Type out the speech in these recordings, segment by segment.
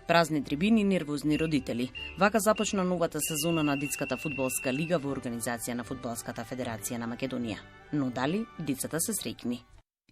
Празни трибини, нервозни родители. Вака започна новата сезона на детската фудбалска лига во организација на Фудбалската федерација на Македонија. Но дали децата се среќни?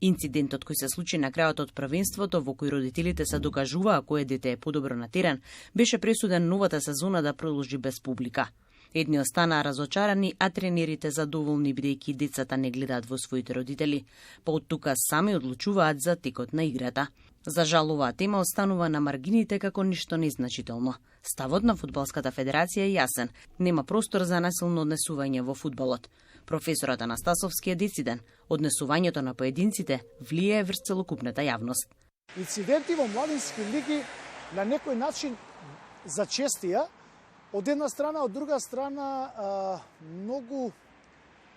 Инцидентот кој се случи на крајот од првенството, во кој родителите се докажуваа кое дете е подобро на терен, беше пресуден новата сезона да продолжи без публика. Едни останаа разочарани, а тренерите задоволни бидејќи децата не гледаат во своите родители, па од тука сами одлучуваат за текот на играта. За жал, оваа тема останува на маргините како ништо незначително. Ставот на Фудбалската федерација е јасен. Нема простор за насилно однесување во фудбалот. Професорот Анастасовски е дециден. Однесувањето на поединците влијае врз целокупната јавност. Инциденти во младински лиги на некој начин зачестија. Од една страна, од друга страна, многу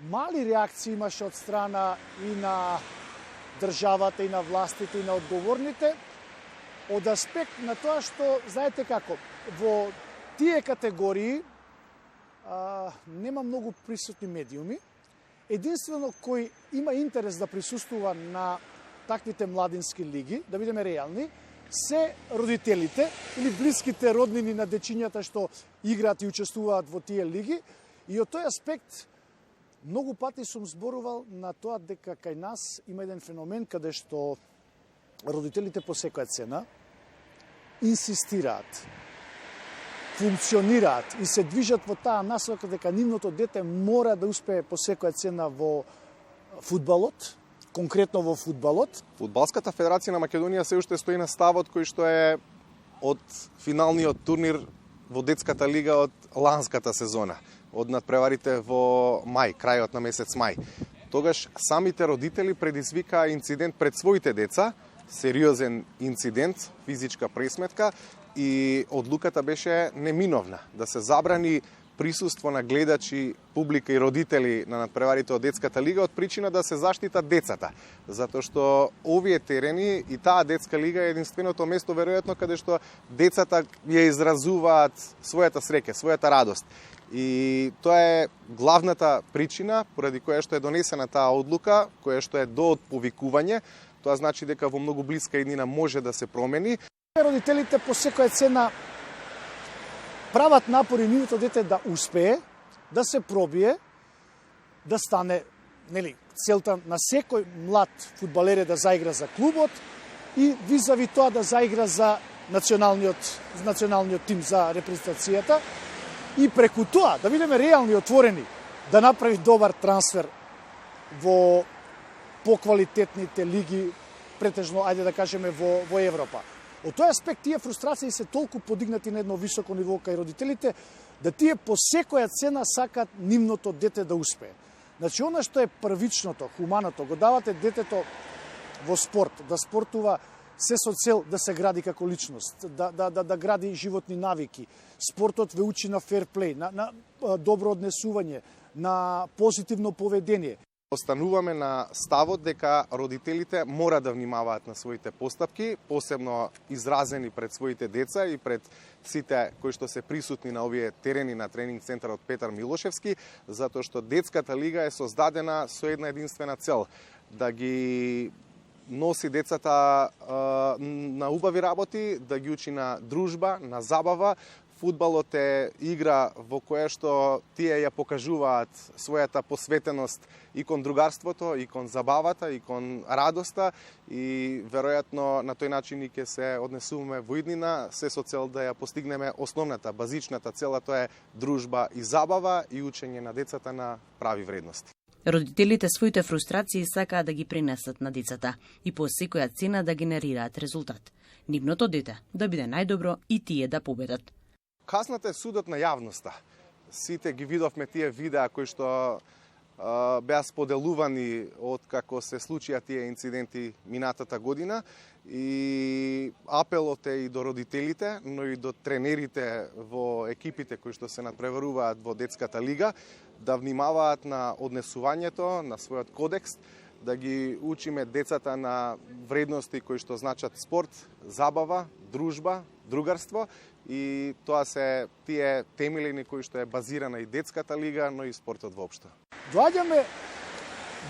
мали реакции имаше од страна и на државата, и на властите, и на одговорните, од аспект на тоа што, знаете како, во тие категории нема многу присутни медиуми. Единствено кој има интерес да присуствува на таквите младински лиги, да бидеме реални, се родителите или блиските роднини на дечињата што играат и учествуваат во тие лиги. И од тој аспект многу пати сум зборувал на тоа дека кај нас има еден феномен каде што родителите по секоја цена инсистираат, функционираат и се движат во таа насока дека нивното дете мора да успее по секоја цена во фудбалот, конкретно во фудбалот. Фудбалската федерација на Македонија се уште стои на ставот кој што е од финалниот турнир во детската лига од ланската сезона, од надпреварите во мај, крајот на месец мај. Тогаш самите родители предизвикаа инцидент пред своите деца, сериозен инцидент, физичка пресметка, и одлуката беше неминовна да се забрани присуство на гледачи, публика и родители на надпреварите од детската лига од причина да се заштитат децата. Затоа што овие терени и таа детска лига е единственото место веројатно каде што децата ја изразуваат својата среќа, својата радост. И тоа е главната причина поради која што е донесена таа одлука, која што е до повикување. Тоа значи дека во многу блиска иднина може да се промени. Родителите по секоја цена прават напори нивото дете да успее, да се пробие, да стане, целта на секој млад фудбалер е да заигра за клубот и визави тоа да заигра за националниот тим, за репрезентацијата, и преку тоа, да бидеме реални и отворени, да направи добар трансфер во поквалитетните лиги, претежно, ајде да кажеме, во Европа. Од тој аспект тие фрустрации се толку подигнати на едно високо ниво кај родителите, да тие по секоја цена сакат нивното дете да успее. Значи, она што е првичното, хуманото, го давате детето во спорт, да спортува се со цел да се гради како личност, да гради животни навики. Спортот ве учи на ферплей, на добро однесување, на позитивно поведение. Остануваме на ставот дека родителите мора да внимаваат на своите постапки, посебно изразени пред своите деца и пред сите кои што се присутни на овие терени на тренинг центарот Петар Милошевски, затоа што детската лига е создадена со една единствена цел, да ги носи децата на убави работи, да ги учи на дружба, на забава. Фудбалот е игра во која што тие ја покажуваат својата посветеност и кон другарството, и кон забавата, и кон радоста, и веројатно на тој начин и ќе се однесуваме во иднина, се со цел да ја постигнеме основната, базичната цела, тоа е дружба и забава и учење на децата на прави вредности. Родителите своите фрустрации сакаат да ги пренесат на децата и по секоја цена да генерираат резултат. Нивното дете да биде најдобро и тие да победат. Касната е судот на јавноста. Сите ги видовме тие видеа кои што беа споделувани од како се случија тие инциденти минатата година, и апелот е и до родителите, но и до тренерите во екипите кои што се надпреваруваат во детската лига, да внимаваат на однесувањето, на својот кодекс, да ги учиме децата на вредности кои што значат спорт, забава, дружба, другарство, и тоа се тие темелини кои што е базирана и детската лига, но и спортот воопшто. Доаѓаме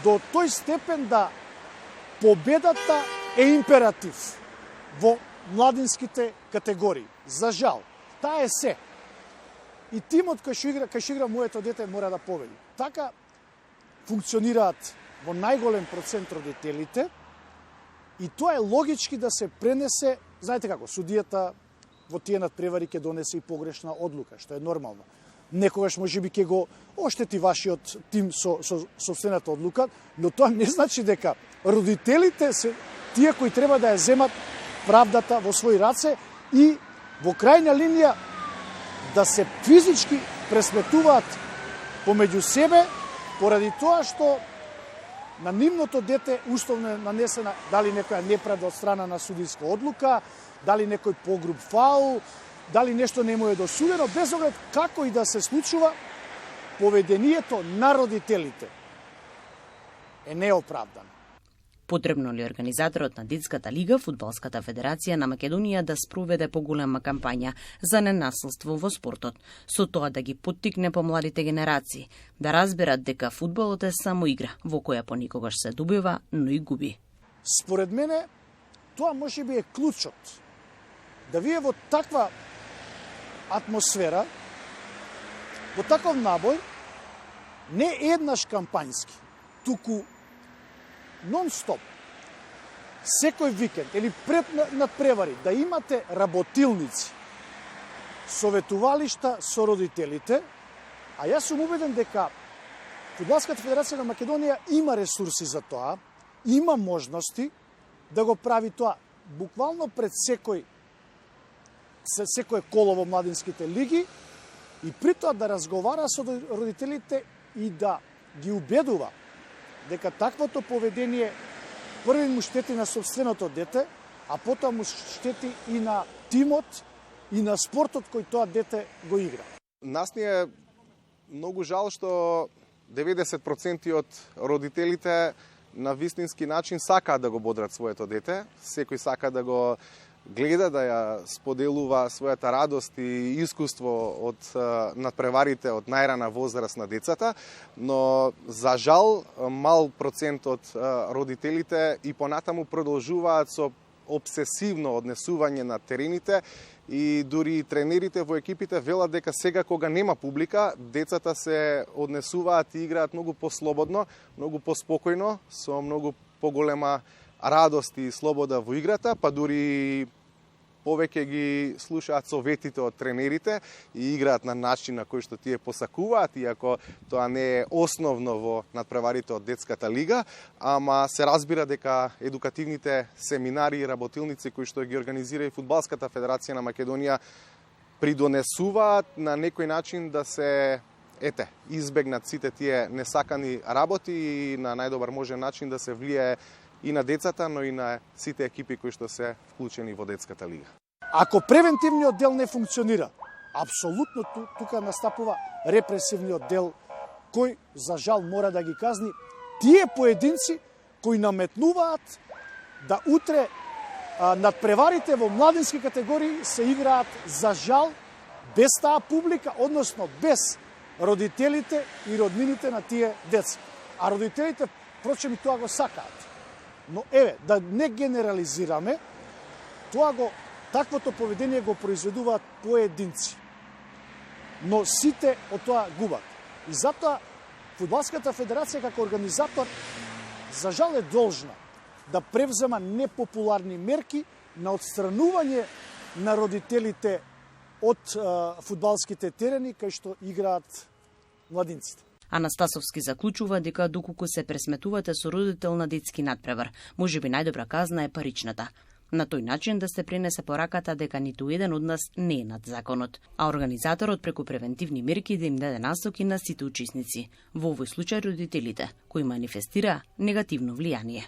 до тој степен да победата е императив во младинските категории. За жал, таа е се. И тимот кој што игра моето дете мора да победи. Така функционираат во најголем процент родителите и тоа е логички да се пренесе, знаете како, судијата во тие надпревари ќе донесе и погрешна одлука, што е нормално. Некогаш можеби ќе го оштети вашиот тим со сопствената одлука, но тоа не значи дека родителите се тие кои треба да ја земат правдата во своји раце и во крајна линија да се физички пресметуваат помеѓу себе поради тоа што на нивното дете условно нанесена дали некоја неправда од страна на судијска одлука, дали некој погруб фаул, дали нешто не му е досудено, без оглед како и да се случува, поведението на родителите е неоправдано. Потребно ли организаторот на Детската лига, Фудбалската федерација на Македонија да спроведе поголема кампања за ненасилство во спортот, со тоа да ги поттикне помладите генерации, да разберат дека фудбалот е само игра, во која поникогаш се добива, но и губи. Според мене, тоа можеби е клучот. Да вие во таква атмосфера, во таков набој, не еднаш кампањски, туку нон-стоп, секој викенд или пред надпревари, да имате работилници, советувалишта со родителите, а јас сум убеден дека Фудбалската федерација на Македонија има ресурси за тоа, има можности да го прави тоа буквално пред секој коло во младинските лиги и при тоа да разговара со родителите и да ги убедува дека таквото поведение први му штети на собственото дете, а потоа му штети и на тимот и на спортот кој тоа дете го игра. Нас ни е многу жал што 90% од родителите на вистински начин сакаат да го бодрат своето дете, секој сака да го гледа, да ја споделува својата радост и искуство од надпреварите од најрана возраст на децата, но за жал мал процент од родителите и понатаму продолжуваат со обсесивно однесување на терените и дури тренерите во екипите велат дека сега кога нема публика, децата се однесуваат и играат многу послободно, многу поспокојно, со многу поголема радост и слобода во играта, па дури повеќе ги слушаат советите од тренерите и играат на начин на кој што тие посакуваат, иако тоа не е основно во надпреварите од Детската лига, ама се разбира дека едукативните семинари и работилници кои што ги организира и Фудбалската федерација на Македонија придонесуваат на некој начин да се избегнат сите тие несакани работи и на најдобар можен начин да се влијае и на децата, но и на сите екипи кои што се вклучени во Детската лига. Ако превентивниот дел не функционира, апсолутно тука настапува репресивниот дел кој за жал мора да ги казни тие поединци кои наметнуваат да утре надпреварите во младински категории се играат за жал без таа публика, односно без родителите и роднините на тие деца. А родителите, впрочем, и тоа го сакаат. Но да не генерализираме, таквото поведение го произведуваат поединци. Но сите од тоа губат. И затоа Фудбалската федерација како организатор за жал е должна да превзема непопуларни мерки на отстранување на родителите од фудбалските терени кај што играат младинците. Анастасовски заклучува дека доколку се пресметувате со родител на детски надпревар, можеби најдобра казна е паричната. На тој начин да се пренесе пораката дека ниту еден од нас не е над законот, а организаторот преку превентивни мерки да им даде насоки на сите учесници, во овој случај родителите, кои манифестира негативно влијание.